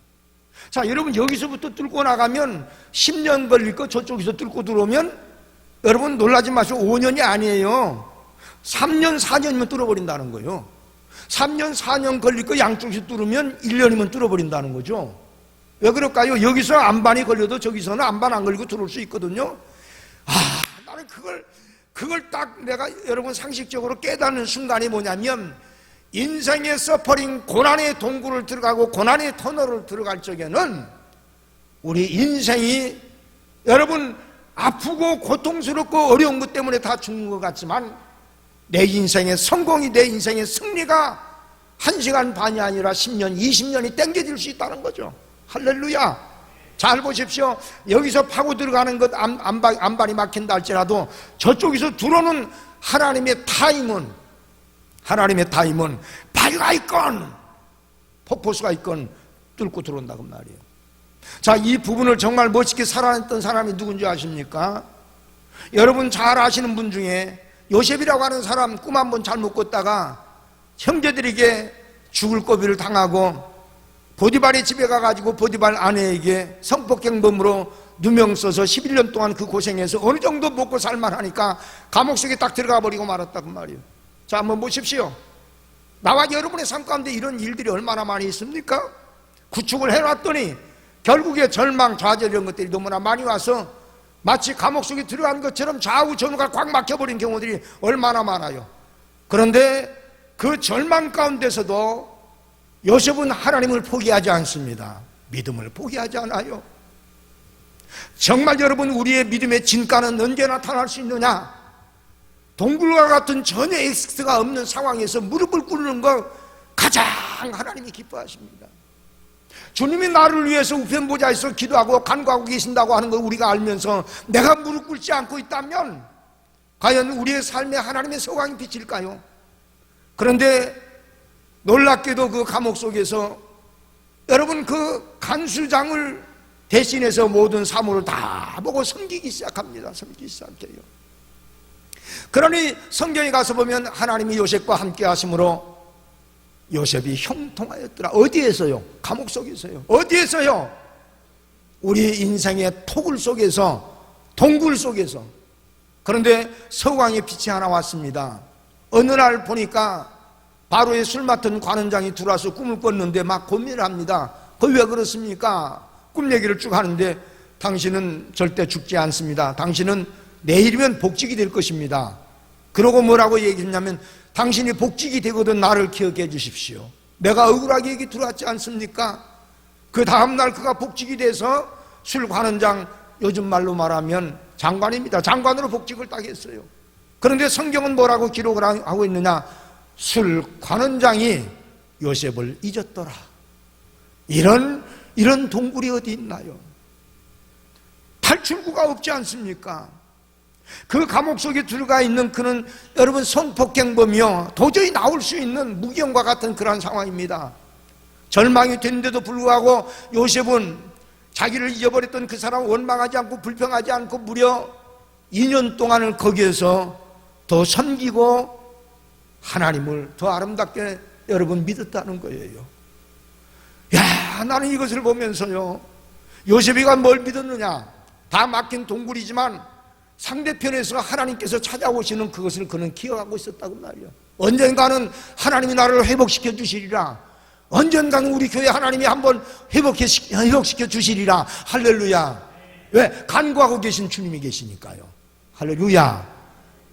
자, 여러분 여기서부터 뚫고 나가면 10년 걸릴 거 저쪽에서 뚫고 들어오면 여러분 놀라지 마시고 5년이 아니에요. 3년, 4년이면 뚫어버린다는 거예요. 3년, 4년 걸릴 거 양쪽에서 뚫으면 1년이면 뚫어버린다는 거죠. 왜 그럴까요? 여기서 안반이 걸려도 저기서는 안반 안 걸리고 들어올 수 있거든요. 아, 나는 그걸 딱 내가 여러분 상식적으로 깨닫는 순간이 뭐냐면 인생의 서퍼링, 고난의 동굴을 들어가고 고난의 터널을 들어갈 적에는 우리 인생이 여러분 아프고 고통스럽고 어려운 것 때문에 다 죽는 것 같지만 내 인생의 성공이, 내 인생의 승리가 1시간 반이 아니라 10년, 20년이 땡겨질 수 있다는 거죠. 할렐루야. 잘 보십시오. 여기서 파고 들어가는 것 안발이 막힌다 할지라도 저쪽에서 들어오는 하나님의 타임은 바위가 있건 폭포수가 있건 뚫고 들어온다고 말이에요. 자, 이 부분을 정말 멋있게 살아냈던 사람이 누군지 아십니까? 여러분 잘 아시는 분 중에 요셉이라고 하는 사람 꿈 한번 잘못 꿨다가 형제들에게 죽을 고비를 당하고 보디발의 집에 가가지고 보디발 아내에게 성폭행범으로 누명 써서 11년 동안 그 고생해서 어느 정도 먹고 살만하니까 감옥 속에 딱 들어가 버리고 말았다고 말이에요. 자, 한번 보십시오. 나와 여러분의 삶 가운데 이런 일들이 얼마나 많이 있습니까? 구축을 해놨더니 결국에 절망, 좌절 이런 것들이 너무나 많이 와서 마치 감옥 속에 들어간 것처럼 좌우 전우가 꽉 막혀버린 경우들이 얼마나 많아요. 그런데 그 절망 가운데서도 요셉은 하나님을 포기하지 않습니다. 믿음을 포기하지 않아요. 정말 여러분 우리의 믿음의 진가는 언제 나타날 수 있느냐? 동굴과 같은 전혀 엑스가 없는 상황에서 무릎을 꿇는 것 가장 하나님이 기뻐하십니다. 주님이 나를 위해서 우편보좌에서 기도하고 간구하고 계신다고 하는 걸 우리가 알면서 내가 무릎 꿇지 않고 있다면 과연 우리의 삶에 하나님의 소광이 비칠까요? 그런데 놀랍게도 그 감옥 속에서 여러분 그 간수장을 대신해서 모든 사물을 다 보고 섬기기 시작합니다. 섬기기 시작해요. 그러니 성경에 가서 보면 하나님이 요셉과 함께 하심으로 요셉이 형통하였더라. 어디에서요? 감옥 속에서요. 어디에서요? 우리 인생의 토굴 속에서, 동굴 속에서. 그런데 서광의 빛이 하나 왔습니다. 어느 날 보니까 바로의 술 맡은 관원장이 들어와서 꿈을 꿨는데 막 고민을 합니다. 그 왜 그렇습니까? 꿈 얘기를 쭉 하는데 당신은 절대 죽지 않습니다. 당신은 내일이면 복직이 될 것입니다. 그러고 뭐라고 얘기했냐면 당신이 복직이 되거든 나를 기억해 주십시오. 내가 억울하게 얘기 들어왔지 않습니까? 그 다음날 그가 복직이 돼서 술 관원장, 요즘 말로 말하면 장관입니다. 장관으로 복직을 딱 했어요. 그런데 성경은 뭐라고 기록을 하고 있느냐? 술 관원장이 요셉을 잊었더라. 이런 동굴이 어디 있나요? 탈출구가 없지 않습니까? 그 감옥 속에 들어가 있는 그는 여러분 성폭행범이요 도저히 나올 수 있는 무기형과 같은 그런 상황입니다. 절망이 됐는데도 불구하고 요셉은 자기를 잊어버렸던 그 사람을 원망하지 않고 불평하지 않고 무려 2년 동안을 거기에서 더 섬기고 하나님을 더 아름답게 여러분 믿었다는 거예요. 야, 나는 이것을 보면서요, 요셉이가 뭘 믿었느냐? 다 막힌 동굴이지만 상대편에서 하나님께서 찾아오시는 그것을 그는 기억하고 있었다고 말이에요. 언젠가는 하나님이 나를 회복시켜 주시리라. 언젠가는 우리 교회 하나님이 한번 회복시켜 주시리라. 할렐루야. 왜? 간구하고 계신 주님이 계시니까요. 할렐루야.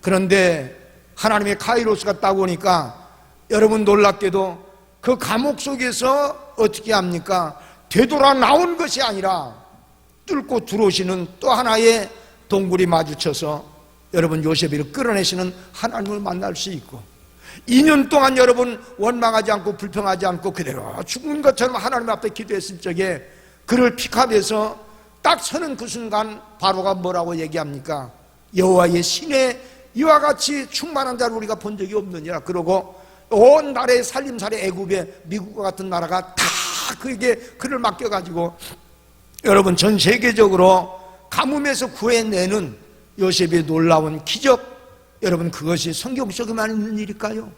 그런데 하나님의 카이로스가 따고 오니까 여러분 놀랍게도 그 감옥 속에서 어떻게 합니까? 되돌아 나온 것이 아니라 뚫고 들어오시는 또 하나의 동굴이 마주쳐서 여러분 요셉이를 끌어내시는 하나님을 만날 수 있고 2년 동안 여러분 원망하지 않고 불평하지 않고 그대로 죽은 것처럼 하나님 앞에 기도했을 적에 그를 픽업해서 딱 서는 그 순간 바로가 뭐라고 얘기합니까? 여호와의 신에 이와 같이 충만한 자를 우리가 본 적이 없느니라. 그러고 온 나라의 살림살이 애굽의 미국과 같은 나라가 다 그에게 그를 맡겨가지고 여러분 전 세계적으로 가뭄에서 구해내는 요셉의 놀라운 기적, 여러분 그것이 성경 속에만 있는 일일까요?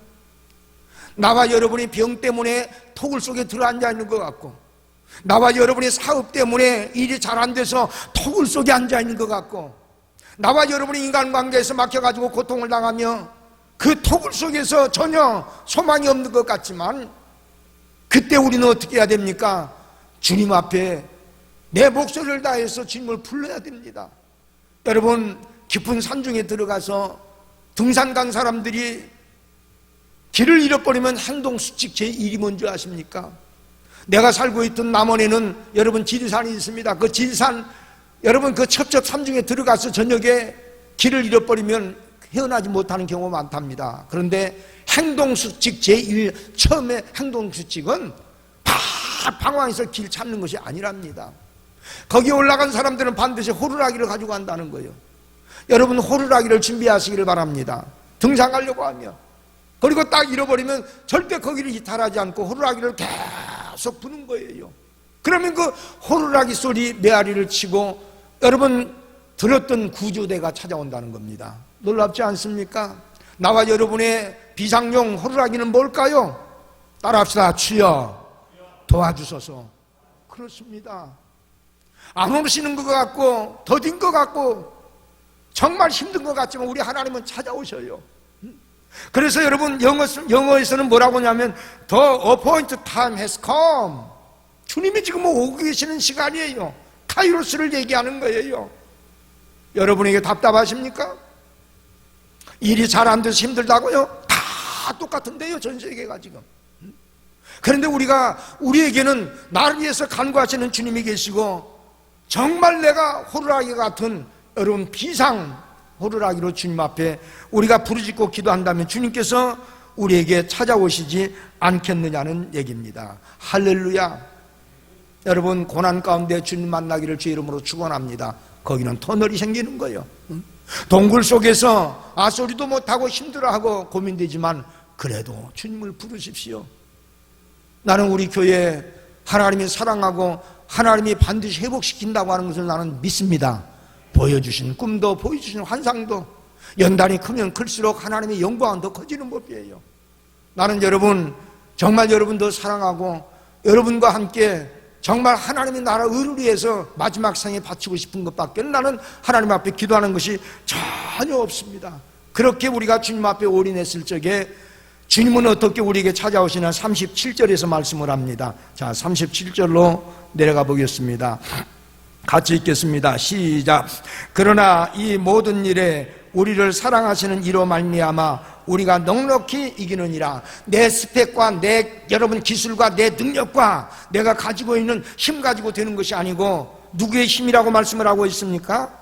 나와 여러분이 병 때문에 토굴 속에 들어앉아 있는 것 같고 나와 여러분이 사업 때문에 일이 잘 안 돼서 토굴 속에 앉아 있는 것 같고 나와 여러분이 인간관계에서 막혀가지고 고통을 당하며 그 토굴 속에서 전혀 소망이 없는 것 같지만 그때 우리는 어떻게 해야 됩니까? 주님 앞에 내 목소리를 다해서 주님을 불러야 됩니다. 여러분 깊은 산중에 들어가서 등산 간 사람들이 길을 잃어버리면 행동수칙 제1이 뭔지 아십니까? 내가 살고 있던 남원에는 여러분 지리산이 있습니다. 그 지리산, 여러분 그 첩첩 산중에 들어가서 저녁에 길을 잃어버리면 헤어나지 못하는 경우가 많답니다. 그런데 행동수칙 제1, 처음에 행동수칙은 방황해서 길 찾는 것이 아니랍니다. 거기 올라간 사람들은 반드시 호루라기를 가지고 간다는 거예요. 여러분 호루라기를 준비하시기를 바랍니다. 등산하려고 하면. 그리고 딱 잃어버리면 절대 거기를 이탈하지 않고 호루라기를 계속 부는 거예요. 그러면 그 호루라기 소리 메아리를 치고 여러분 들었던 구조대가 찾아온다는 겁니다. 놀랍지 않습니까? 나와 여러분의 비상용 호루라기는 뭘까요? 따라합시다. 주여 도와주소서. 그렇습니다. 안 오시는 것 같고 더딘 것 같고 정말 힘든 것 같지만 우리 하나님은 찾아오셔요. 그래서 여러분 영어에서는 뭐라고 하냐면 The appointed time has come. 주님이 지금 오고 계시는 시간이에요. 카이로스를 얘기하는 거예요. 여러분에게 답답하십니까? 일이 잘 안 돼서 힘들다고요? 다 똑같은데요, 전 세계가 지금. 그런데 우리에게는 나를 위해서 간구하시는 주님이 계시고 정말 내가 호루라기 같은 여러분 비상 호루라기로 주님 앞에 우리가 부르짖고 기도한다면 주님께서 우리에게 찾아오시지 않겠느냐는 얘기입니다. 할렐루야. 여러분 고난 가운데 주님 만나기를 주의 이름으로 축원합니다. 거기는 터널이 생기는 거예요. 동굴 속에서 소리도 못하고 힘들어하고 고민되지만 그래도 주님을 부르십시오. 나는 우리 교회 하나님이 사랑하고 하나님이 반드시 회복시킨다고 하는 것을 나는 믿습니다. 보여주신 꿈도 보여주신 환상도 연단이 크면 클수록 하나님의 영광은 더 커지는 법이에요. 나는 여러분 정말 여러분 더 사랑하고 여러분과 함께 정말 하나님의 나라 의를 위해서 마지막 생에 바치고 싶은 것밖에 나는 하나님 앞에 기도하는 것이 전혀 없습니다. 그렇게 우리가 주님 앞에 올인했을 적에 주님은 어떻게 우리에게 찾아오시나 37절에서 말씀을 합니다. 자, 37절로 내려가 보겠습니다. 같이 읽겠습니다. 시작. 그러나 이 모든 일에 우리를 사랑하시는 이로 말미암아 우리가 넉넉히 이기느니라. 내 스펙과 내 여러분 기술과 내 능력과 내가 가지고 있는 힘 가지고 되는 것이 아니고 누구의 힘이라고 말씀을 하고 있습니까?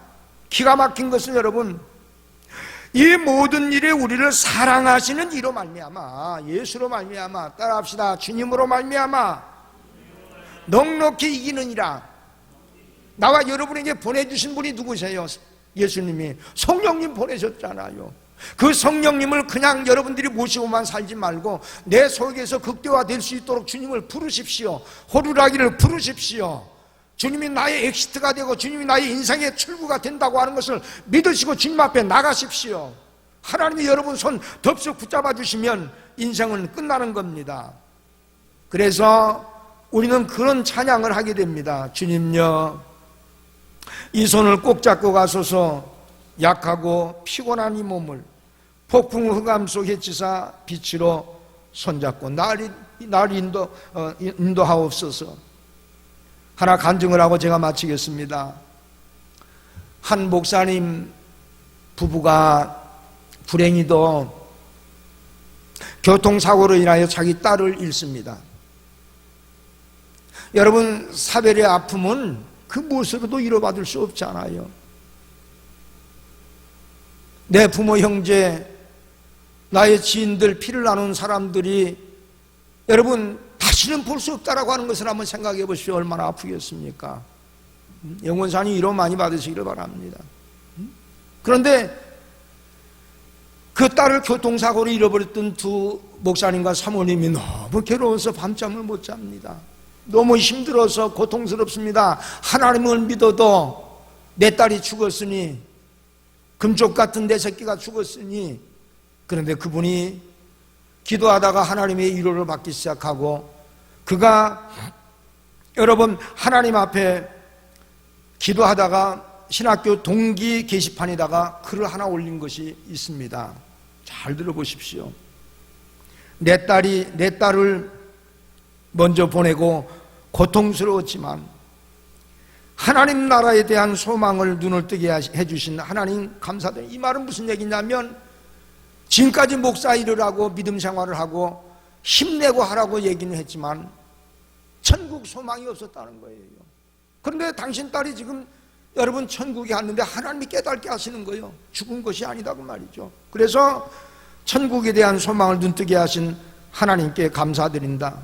기가 막힌 것은 여러분 이 모든 일에 우리를 사랑하시는 이로 말미암아 예수로 말미암아 따라합시다. 주님으로 말미암아 넉넉히 이기느니라. 나와 여러분에게 보내주신 분이 누구세요? 예수님이 성령님 보내셨잖아요. 그 성령님을 그냥 여러분들이 모시고만 살지 말고 내 속에서 극대화될 수 있도록 주님을 부르십시오. 호루라기를 부르십시오. 주님이 나의 엑시트가 되고 주님이 나의 인생의 출구가 된다고 하는 것을 믿으시고 주님 앞에 나가십시오. 하나님이 여러분 손 덥석 붙잡아 주시면 인생은 끝나는 겁니다. 그래서 우리는 그런 찬양을 하게 됩니다. 주님요 이 손을 꼭 잡고 가소서. 약하고 피곤한 이 몸을 폭풍 흑암 속에 치사 빛으로 손잡고 날 인도하옵소서. 하나 간증을 하고 제가 마치겠습니다. 한 목사님 부부가 불행히도 교통사고로 인하여 자기 딸을 잃습니다. 여러분 사별의 아픔은 그 무엇으로도 위로받을 수 없잖아요. 내 부모 형제 나의 지인들 피를 나눈 사람들이 여러분 다시는 볼 수 없다라고 하는 것을 한번 생각해 보십시오. 얼마나 아프겠습니까? 영원산이 위로 많이 받으시기를 바랍니다. 그런데 그 딸을 교통사고로 잃어버렸던 두 목사님과 사모님이 너무 괴로워서 밤잠을 못 잡니다. 너무 힘들어서 고통스럽습니다. 하나님을 믿어도 내 딸이 죽었으니 금쪽 같은 내 새끼가 죽었으니. 그런데 그분이 기도하다가 하나님의 위로를 받기 시작하고 그가 여러분 하나님 앞에 기도하다가 신학교 동기 게시판에다가 글을 하나 올린 것이 있습니다. 잘 들어보십시오. 내 딸을 먼저 보내고 고통스러웠지만 하나님 나라에 대한 소망을 눈을 뜨게 해주신 하나님 감사드립니다. 이 말은 무슨 얘기냐면 지금까지 목사 일을 하고 믿음 생활을 하고 힘내고 하라고 얘기는 했지만 천국 소망이 없었다는 거예요. 그런데 당신 딸이 지금 여러분 천국에 갔는데 하나님이 깨닫게 하시는 거예요. 죽은 것이 아니다고 말이죠. 그래서 천국에 대한 소망을 눈뜨게 하신 하나님께 감사드린다.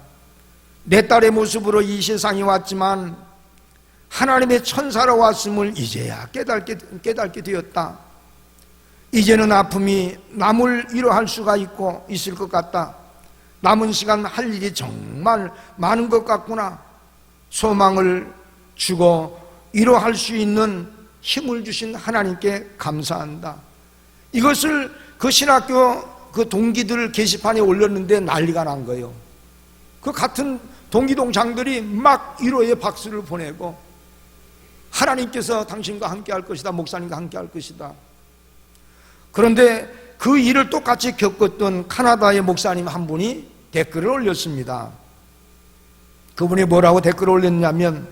내 딸의 모습으로 이 세상에 왔지만 하나님의 천사로 왔음을 이제야 깨닫게 되었다. 이제는 아픔이 남을 위로할 수가 있을 것 같다. 남은 시간 할 일이 정말 많은 것 같구나. 소망을 주고 위로할 수 있는 힘을 주신 하나님께 감사한다. 이것을 그 신학교 그 동기들 게시판에 올렸는데 난리가 난 거예요. 그 같은 동기동창들이 막 위로의 박수를 보내고 하나님께서 당신과 함께 할 것이다. 목사님과 함께 할 것이다. 그런데 그 일을 똑같이 겪었던 카나다의 목사님 한 분이 댓글을 올렸습니다. 그분이 뭐라고 댓글을 올렸냐면,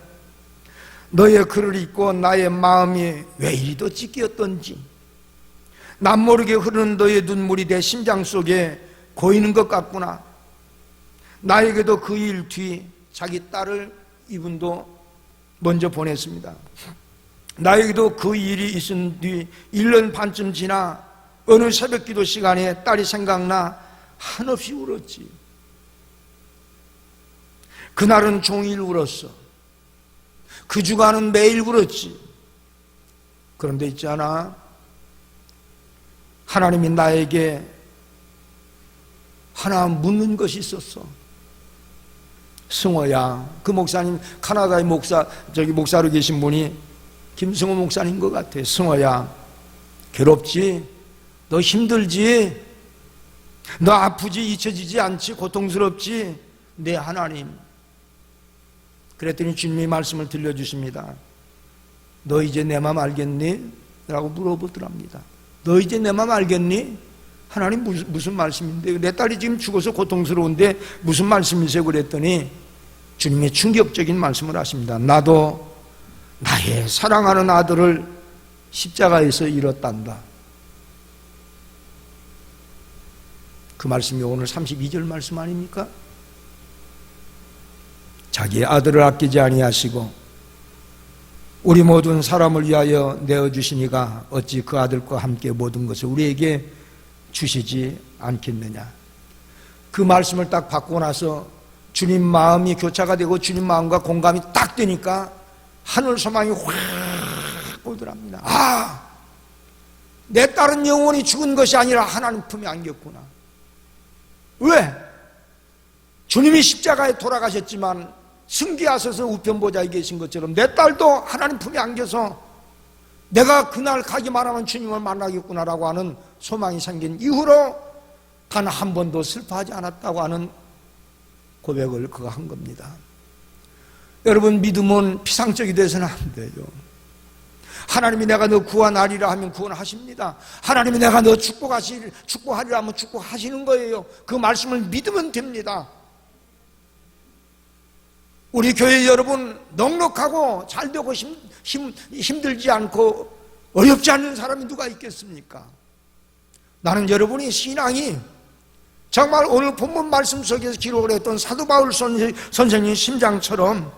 너의 글을 읽고 나의 마음이 왜 이리도 찢겼던지, 남모르게 흐르는 너의 눈물이 내 심장 속에 고이는 것 같구나. 나에게도 그 일 뒤 자기 딸을 이분도 먼저 보냈습니다. 나에게도 그 일이 있은 뒤 1년 반쯤 지나 어느 새벽기도 시간에 딸이 생각나 한없이 울었지. 그날은 종일 울었어. 그 주간은 매일 울었지. 그런데 있잖아, 하나님이 나에게 하나 묻는 것이 있었어. 승호야, 그 목사님 카나다의 목사로 계신 분이 김승호 목사님 것 같아. 승호야, 괴롭지? 너 힘들지? 너 아프지? 잊혀지지 않지? 고통스럽지? 내 하나님. 그랬더니 주님이 말씀을 들려주십니다. 너 이제 내 마음 알겠니? 라고 물어보더랍니다. 너 이제 내 마음 알겠니? 하나님 무슨 말씀인데? 내 딸이 지금 죽어서 고통스러운데 무슨 말씀이세요? 그랬더니 주님이 충격적인 말씀을 하십니다. 나도 나의 사랑하는 아들을 십자가에서 잃었단다. 그 말씀이 오늘 32절 말씀 아닙니까? 자기의 아들을 아끼지 아니하시고 우리 모든 사람을 위하여 내어주시니가 어찌 그 아들과 함께 모든 것을 우리에게 주시지 않겠느냐. 그 말씀을 딱 받고 나서 주님 마음이 교차가 되고 주님 마음과 공감이 딱 되니까 하늘 소망이 확 오더랍니다. 아, 내 딸은 영원히 죽은 것이 아니라 하나님 품에 안겼구나. 왜? 주님이 십자가에 돌아가셨지만 승귀하셔서 우편보좌에 계신 것처럼 내 딸도 하나님 품에 안겨서 내가 그날 가기만 하면 주님을 만나겠구나라고 하는 소망이 생긴 이후로 단 한 번도 슬퍼하지 않았다고 하는 고백을 그가 한 겁니다. 여러분, 믿음은 피상적이 돼서는 안 돼요. 하나님이 내가 너 구원하리라 하면 구원하십니다. 하나님이 내가 너 축복하리라 하면 축복하시는 거예요. 그 말씀을 믿으면 됩니다. 우리 교회 여러분, 넉넉하고 잘되고 힘들지 않고 어렵지 않은 사람이 누가 있겠습니까? 나는 여러분이 신앙이 정말 오늘 본문 말씀 속에서 기록을 했던 사도 바울 선생님 심장처럼,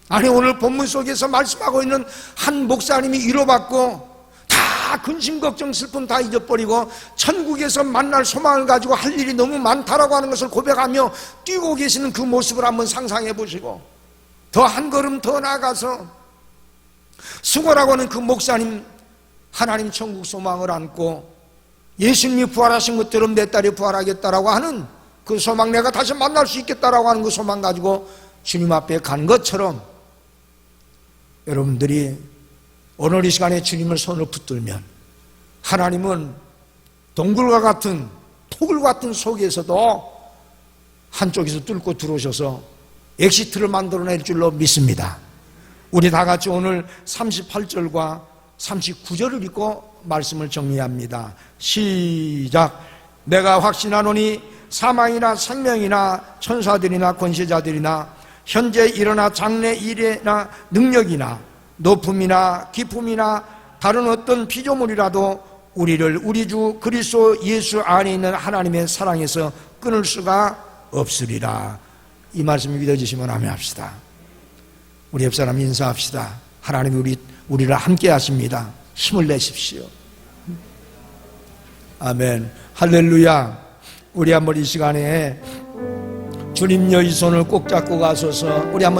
아니 오늘 본문 속에서 말씀하고 있는 한 목사님이 위로받고 다 근심 걱정 슬픔 다 잊어버리고 천국에서 만날 소망을 가지고 할 일이 너무 많다라고 하는 것을 고백하며 뛰고 계시는 그 모습을 한번 상상해 보시고 더 한 걸음 더 나아가서 수고라고 하는 그 목사님 하나님 천국 소망을 안고 예수님이 부활하신 것처럼 내 딸이 부활하겠다라고 하는 그 소망, 내가 다시 만날 수 있겠다라고 하는 그 소망 가지고 주님 앞에 간 것처럼 여러분들이 오늘 이 시간에 주님을 손을 붙들면 하나님은 동굴과 같은 토굴 같은 속에서도 한쪽에서 뚫고 들어오셔서 엑시트를 만들어낼 줄로 믿습니다. 우리 다 같이 오늘 38절과 39절을 읽고 말씀을 정리합니다. 시작. 내가 확신하노니 사망이나 생명이나 천사들이나 권세자들이나 현재 일어나 장래 일이나 능력이나 높음이나 깊음이나 다른 어떤 피조물이라도 우리를 우리 주 그리스도 예수 안에 있는 하나님의 사랑에서 끊을 수가 없으리라. 이 말씀이 믿어지시면 아멘합시다. 우리 옆사람 인사합시다. 하나님이 우리를 함께 하십니다. 힘을 내십시오. 아멘. 할렐루야. 우리 한번 이 시간에 주님여 이 손을 꼭 잡고 가소서. 우리 한번